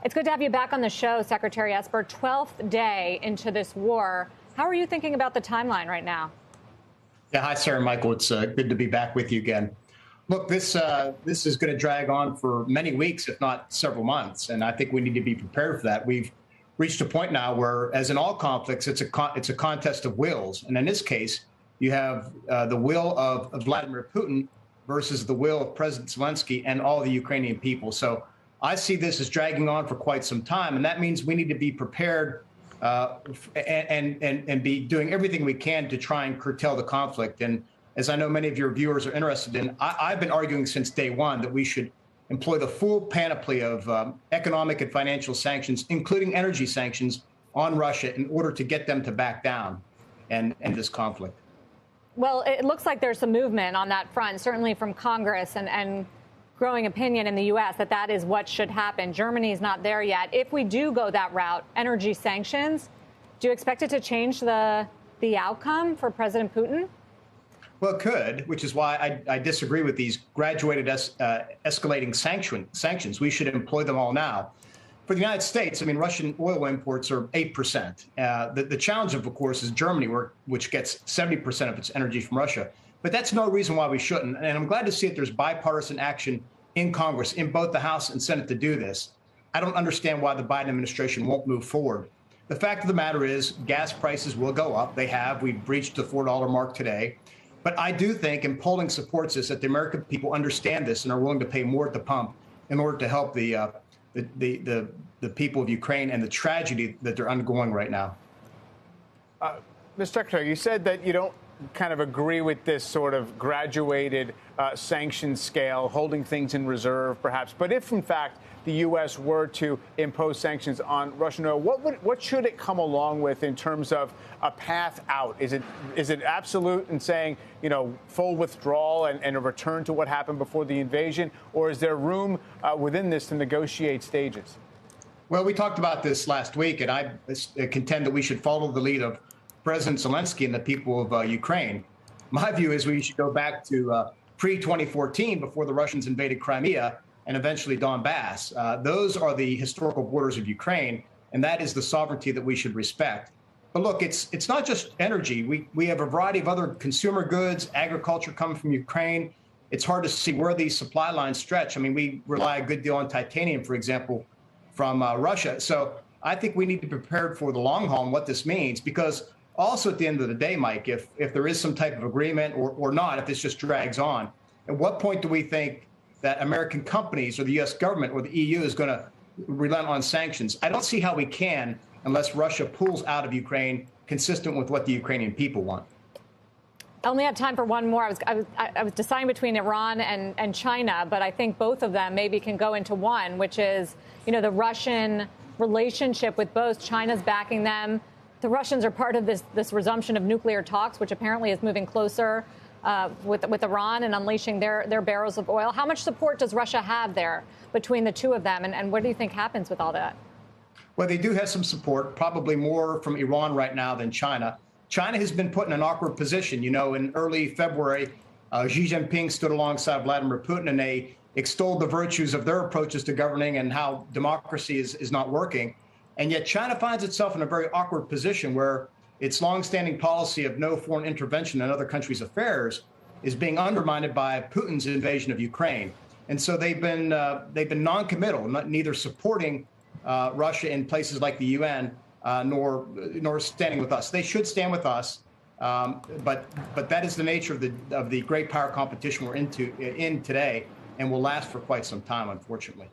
It's good to have you back on the show, Secretary Esper. 12th day into this war. How are you thinking about the timeline right now? Yeah, hi, Sarah Michael. It's good to be back with you again. Look, this is going to drag on for many weeks, if not several months, and I think we need to be prepared for that. We've reached a point now where, as in all conflicts, it's a contest of wills, and in this case, you have the will of Vladimir Putin versus the will of President Zelensky and all the Ukrainian people. So I see this as dragging on for quite some time, and that means we need to be prepared and be doing everything we can to try and curtail the conflict. And as I know many of your viewers are interested in, I've been arguing since day one that we should employ the full panoply of economic and financial sanctions, including energy sanctions, on Russia in order to get them to back down and end this conflict. Well, it looks like there's some movement on that front, certainly from Congress and growing opinion in the U.S. that is what should happen. Germany's not there yet. If we do go that route, energy sanctions, do you expect it to change the outcome for President Putin? Well, it could, which is why I disagree with these graduated escalating sanctions. We should employ them all now. For the United States, I mean, Russian oil imports are 8%. The challenge, of course, is Germany, which gets 70% of its energy from Russia. But that's no reason why we shouldn't. And I'm glad to see that there's bipartisan action in Congress, in both the House and Senate, to do this. I don't understand why the Biden administration won't move forward. The fact of the matter is gas prices will go up. They have. We've breached the $4 mark today. But I do think, and polling supports this, that the American people understand this and are willing to pay more at the pump in order to help the people of Ukraine and the tragedy that they're undergoing right now. Mr. Secretary, you said that you don't kind of agree with this sort of graduated sanction scale, holding things in reserve, perhaps. But if, in fact, the U.S. were to impose sanctions on Russian oil, what should it come along with in terms of a path out? Is it absolute in saying, you know, full withdrawal and a return to what happened before the invasion? Or is there room within this to negotiate stages? Well, we talked about this last week, and I contend that we should follow the lead of President Zelensky and the people of Ukraine. My view is we should go back to pre-2014, before the Russians invaded Crimea and eventually Donbass. Those are the historical borders of Ukraine, and that is the sovereignty that we should respect. But look, it's not just energy. We have a variety of other consumer goods, agriculture coming from Ukraine. It's hard to see where these supply lines stretch. I mean, we rely a good deal on titanium, for example, from Russia. So I think we need to be prepared for the long haul and what this means, because also at the end of the day, Mike, if there is some type of agreement or not, if this just drags on, at what point do we think that American companies or the U.S. government or the EU is going to relent on sanctions? I don't see how we can unless Russia pulls out of Ukraine, consistent with what the Ukrainian people want. I only have time for one more. I was deciding between Iran and China, but I think both of them maybe can go into one, which is, you know, the Russian relationship with both. China's backing them. The Russians are part of this resumption of nuclear talks, which apparently is moving closer with Iran and unleashing their barrels of oil. How much support does Russia have there between the two of them? And what do you think happens with all that? Well, they do have some support, probably more from Iran right now than China. China has been put in an awkward position. You know, in early February, Xi Jinping stood alongside Vladimir Putin, and they extolled the virtues of their approaches to governing and how democracy is not working. And yet China finds itself in a very awkward position where its longstanding policy of no foreign intervention in other countries' affairs is being undermined by Putin's invasion of Ukraine. And so they've been non-committal, neither supporting Russia in places like the UN nor standing with us. They should stand with us, but that is the nature of the great power competition we're in today, and will last for quite some time, unfortunately.